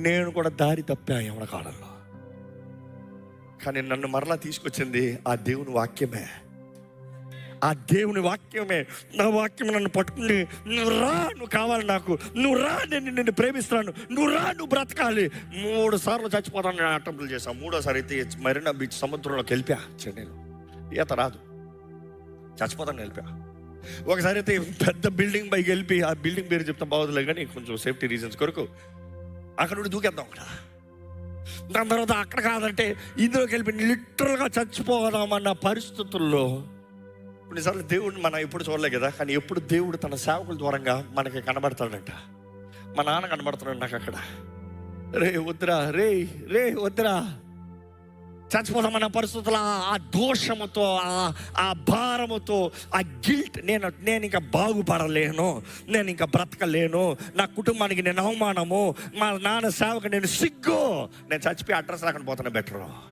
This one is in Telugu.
నేను కూడా దారి తప్పా యవన కాలంలో. కానీ నన్ను మరలా తీసుకొచ్చింది ఆ దేవుని వాక్యమే. ఆ దేవుని వాక్యమే. నా వాక్యం నన్ను పట్టుకుని, నువ్వు రా, నువ్వు కావాలి నాకు, నువ్వు రా, నేను నిన్ను ప్రేమిస్తున్నాను, నువ్వు రా, నువ్వు బ్రతకాలి. 3 సార్లు చచ్చిపోతాను నేను అటెంప్ట్లు చేశాను. 3వ సారి అయితే మరీనా బీచ్ సముద్రంలోకి వెళ్ళిపోయా. చెన్నైలో ఈత రాదు, చచ్చిపోతాను వెళ్ళిపోయా. ఒకసారి అయితే పెద్ద బిల్డింగ్ పైకి వెళ్ళి, ఆ బిల్డింగ్ పేరు చెప్తాం బాగోదులే కానీ కొంచెం సేఫ్టీ రీజన్స్ కొరకు అక్కడ నుండి దూకేద్దాం అక్కడ. దాని తర్వాత అక్కడ కాదంటే ఇందులోకి వెళ్ళి లిటరల్గా చచ్చిపోదామన్న పరిస్థితుల్లో కొన్నిసార్లు దేవుడిని మనం ఎప్పుడు చూడలే కదా, కానీ ఎప్పుడు దేవుడు తన సేవకుల ద్వారంగా మనకి కనబడతాడంట. మా నాన్న కనబడుతున్నాడు నాకు అక్కడ. రే వద్దురా, రే వద్దురా, చచ్చిపోతామన్న పరిస్థితుల్లో ఆ దోషముతో, ఆ భారముతో, ఆ గిల్ట్, నేను ఇంకా బాగుపడలేను, నేను ఇంకా బ్రతకలేను, నా కుటుంబానికి నేను అవమానము, మా నాన్న సేవకు నేను సిగ్గు, నేను చచ్చిపోయి అడ్రస్ రాకుండా పోతున్నా బెటరు.